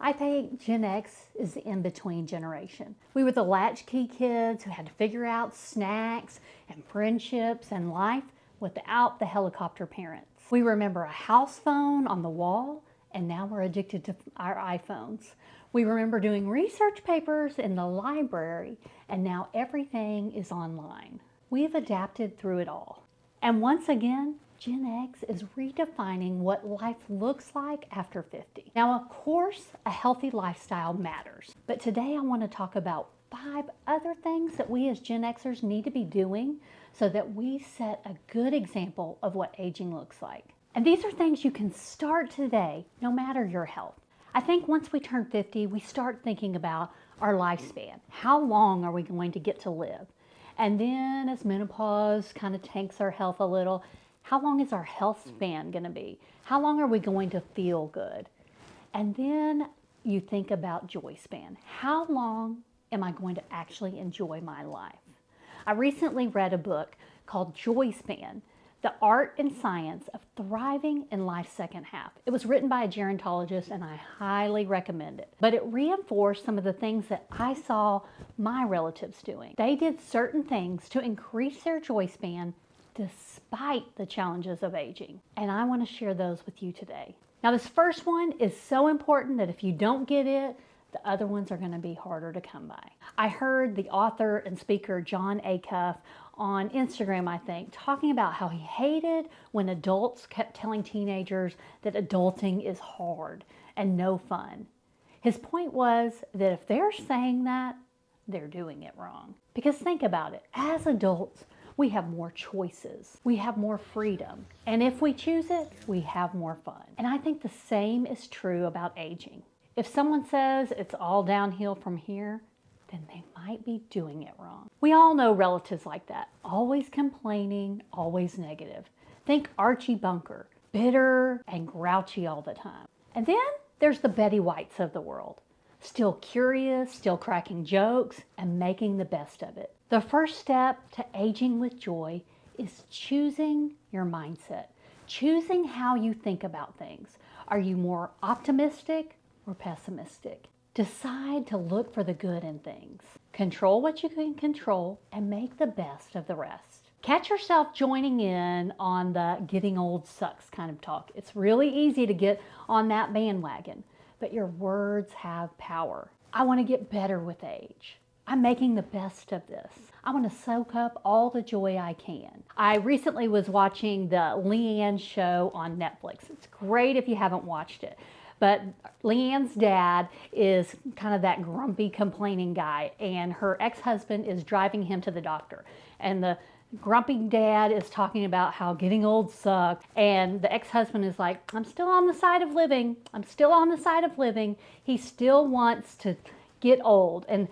I think Gen X is the in-between generation. We were the latchkey kids who had to figure out snacks and friendships and life without the helicopter parents. We remember a house phone on the wall, and now we're addicted to our iPhones. We remember doing research papers in the library, and now everything is online. We've adapted through it all. And once again, Gen X is redefining what life looks like after 50. Now, of course, a healthy lifestyle matters, but today I want to talk about 5 other things that we as Gen Xers need to be doing so that we set a good example of what aging looks like. And these are things you can start today, no matter your health. I think once we turn 50, we start thinking about our lifespan. How long are we going to get to live? And then as menopause kind of tanks our health a little, how long is our health span going to be? How long are we going to feel good? And then you think about Joyspan. How long am I going to actually enjoy my life? I recently read a book called Joyspan, The Art and Science of Thriving in Life's Second Half. It was written by a gerontologist and I highly recommend it. But it reinforced some of the things that I saw my relatives doing. They did certain things to increase their joy span despite the challenges of aging. And I want to share those with you today. Now, this first one is so important that if you don't get it, the other ones are going to be harder to come by. I heard the author and speaker Jon Acuff on Instagram, I think, talking about how he hated when adults kept telling teenagers that adulting is hard and no fun. His point was that if they're saying that, they're doing it wrong. Because think about it, as adults, we have more choices, we have more freedom, and if we choose it, we have more fun. And I think the same is true about aging. If someone says it's all downhill from here, then they might be doing it wrong. We all know relatives like that, always complaining, always negative. Think Archie Bunker, bitter and grouchy all the time. And then there's the Betty Whites of the world, still curious, still cracking jokes, and making the best of it. The first step to aging with joy is choosing your mindset, choosing how you think about things. Are you more optimistic or pessimistic? Decide to look for the good in things. Control what you can control and make the best of the rest. Catch yourself joining in on the getting old sucks kind of talk. It's really easy to get on that bandwagon, but your words have power. I want to get better with age. I'm making the best of this. I want to soak up all the joy I can. I recently was watching the Leanne show on Netflix. It's great if you haven't watched it. But Leanne's dad is kind of that grumpy, complaining guy, and her ex-husband is driving him to the doctor. And the grumpy dad is talking about how getting old sucks, and the ex-husband is like, I'm still on the side of living. I'm still on the side of living. He still wants to get old and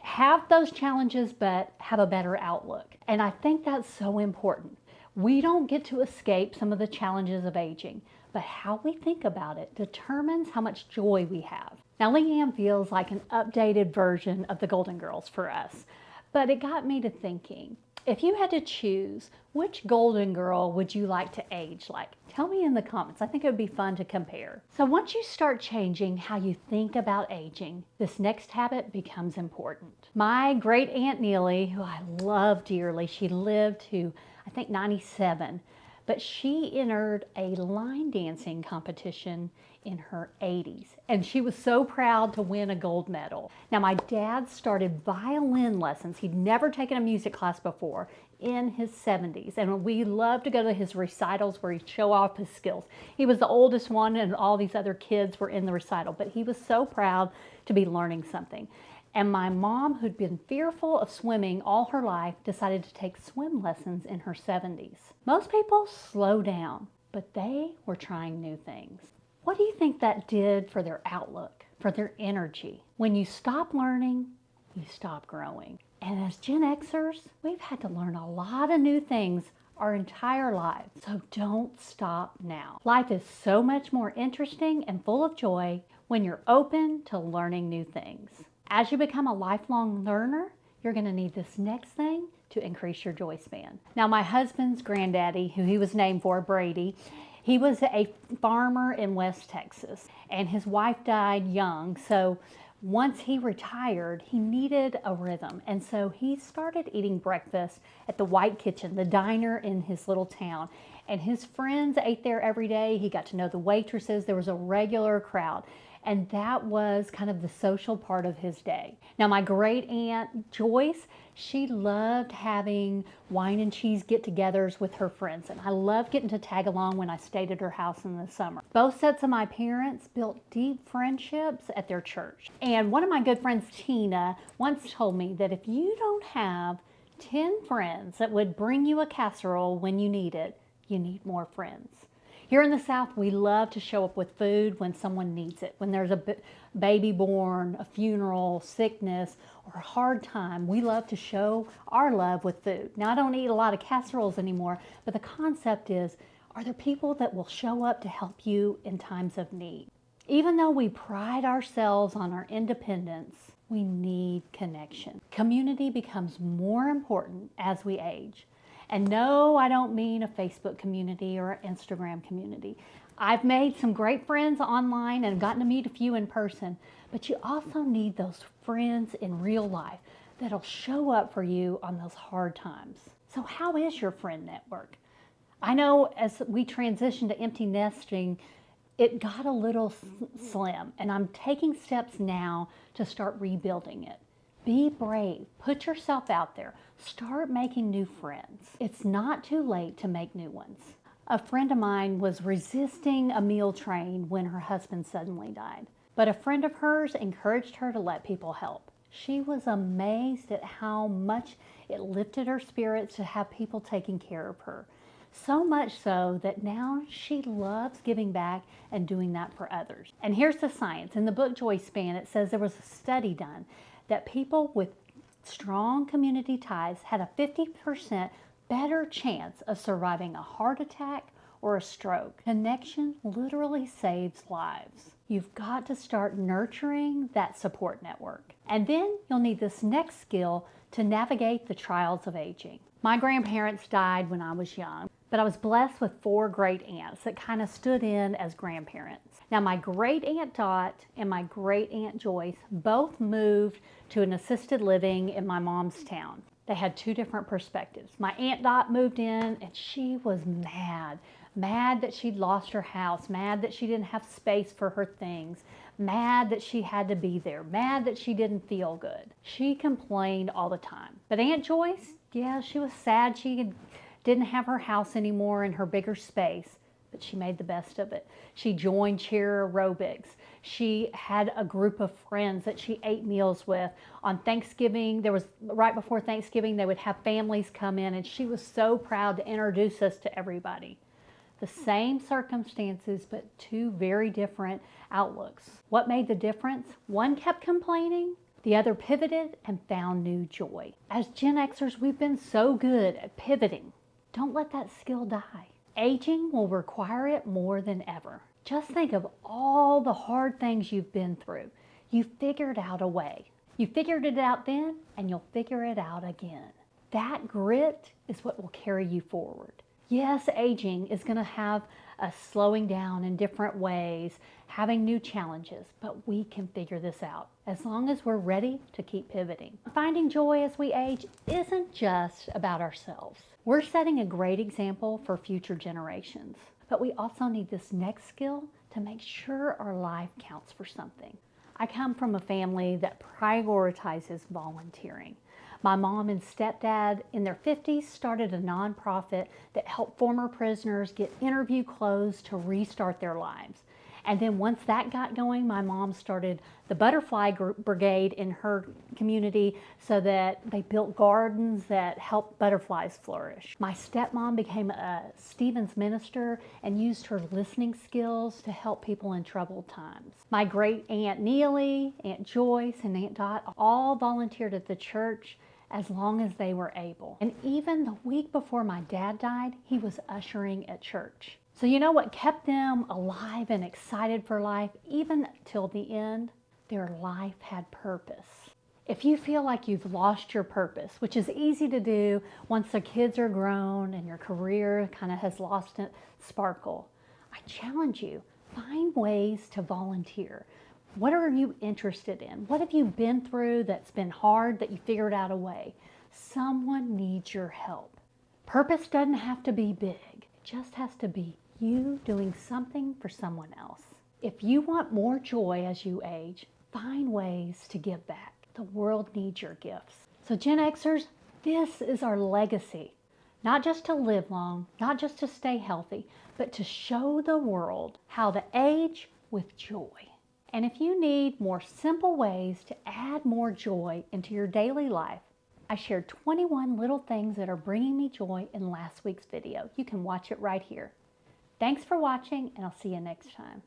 have those challenges, but have a better outlook. And I think that's so important. We don't get to escape some of the challenges of aging, but how we think about it determines how much joy we have. Now, Leanne feels like an updated version of the Golden Girls for us, but it got me to thinking, if you had to choose, which Golden Girl would you like to age like? Tell me in the comments. I think it would be fun to compare. So once you start changing how you think about aging, this next habit becomes important. My great Aunt Neely, who I love dearly, she lived to, I think, 97. But she entered a line dancing competition in her 80s, and she was so proud to win a gold medal. Now, my dad started violin lessons. He'd never taken a music class before in his 70s, and we loved to go to his recitals where he'd show off his skills. He was the oldest one, and all these other kids were in the recital, but he was so proud to be learning something. And my mom, who'd been fearful of swimming all her life, decided to take swim lessons in her 70s. Most people slow down, but they were trying new things. What do you think that did for their outlook, for their energy? When you stop learning, you stop growing. And as Gen Xers, we've had to learn a lot of new things our entire lives. So don't stop now. Life is so much more interesting and full of joy when you're open to learning new things. As you become a lifelong learner, you're going to need this next thing to increase your joy span. Now, my husband's granddaddy, who he was named for, Brady, He was a farmer in West Texas, and his wife died young. So once he retired, he needed a rhythm. And so he started eating breakfast at the White Kitchen, the diner in his little town. And his friends ate there every day. He got to know the waitresses. There was a regular crowd. And that was kind of the social part of his day. Now, my great aunt Joyce, she loved having wine and cheese get-togethers with her friends. And I loved getting to tag along when I stayed at her house in the summer. Both sets of my parents built deep friendships at their church. And one of my good friends, Tina, once told me that if you don't have 10 friends that would bring you a casserole when you need it, you need more friends. Here in the South, we love to show up with food when someone needs it. When there's a baby born, a funeral, sickness, or a hard time, we love to show our love with food. Now, I don't eat a lot of casseroles anymore, but the concept is, are there people that will show up to help you in times of need? Even though we pride ourselves on our independence, we need connection. Community becomes more important as we age. And no, I don't mean a Facebook community or an Instagram community. I've made some great friends online and gotten to meet a few in person, but you also need those friends in real life that'll show up for you on those hard times. So how is your friend network? I know as we transition to empty nesting, it got a little slim, and I'm taking steps now to start rebuilding it. Be brave. Put yourself out there. Start making new friends. It's not too late to make new ones. A friend of mine was resisting a meal train when her husband suddenly died, but a friend of hers encouraged her to let people help. She was amazed at how much it lifted her spirits to have people taking care of her. So much so that now she loves giving back and doing that for others. And here's the science. In the book Joyspan, it says there was a study done that people with strong community ties had a 50% better chance of surviving a heart attack or a stroke. Connection literally saves lives. You've got to start nurturing that support network. And then you'll need this next skill to navigate the trials of aging. My grandparents died when I was young, but I was blessed with 4 great aunts that kind of stood in as grandparents. Now, my great aunt Dot and my great aunt Joyce both moved to an assisted living in my mom's town. They had 2 different perspectives. My aunt Dot moved in and she was mad that she'd lost her house, mad that she didn't have space for her things, mad that she had to be there, mad that she didn't feel good. She complained all the time. But Aunt Joyce, yeah, she was sad she didn't have her house anymore in her bigger space, but she made the best of it. She joined cheer aerobics. She had a group of friends that she ate meals with. On Thanksgiving, right before Thanksgiving, they would have families come in, and she was so proud to introduce us to everybody. The same circumstances, but 2 very different outlooks. What made the difference? One kept complaining, the other pivoted and found new joy. As Gen Xers, we've been so good at pivoting. Don't let that skill die. Aging will require it more than ever. Just think of all the hard things you've been through. You figured out a way. You figured it out then, and you'll figure it out again. That grit is what will carry you forward. Yes, aging is going to have us slowing down in different ways, having new challenges, but we can figure this out as long as we're ready to keep pivoting. Finding joy as we age isn't just about ourselves. We're setting a great example for future generations, but we also need this next skill to make sure our life counts for something. I come from a family that prioritizes volunteering. My mom and stepdad in their 50s started a nonprofit that helped former prisoners get interview clothes to restart their lives. And then once that got going, my mom started the butterfly brigade in her community so that they built gardens that helped butterflies flourish. My stepmom became a Stevens minister and used her listening skills to help people in troubled times. My great aunt Neely, Aunt Joyce, and Aunt Dot all volunteered at the church as long as they were able. And even the week before my dad died, he was ushering at church. So you know what kept them alive and excited for life, even till the end? Their life had purpose. If you feel like you've lost your purpose, which is easy to do once the kids are grown and your career kind of has lost its sparkle, I challenge you, find ways to volunteer. What are you interested in? What have you been through that's been hard that you figured out a way? Someone needs your help. Purpose doesn't have to be big. It just has to be you doing something for someone else. If you want more joy as you age, find ways to give back. The world needs your gifts. So Gen Xers, this is our legacy. Not just to live long, not just to stay healthy, but to show the world how to age with joy. And if you need more simple ways to add more joy into your daily life, I shared 21 little things that are bringing me joy in last week's video. You can watch it right here. Thanks for watching, and I'll see you next time.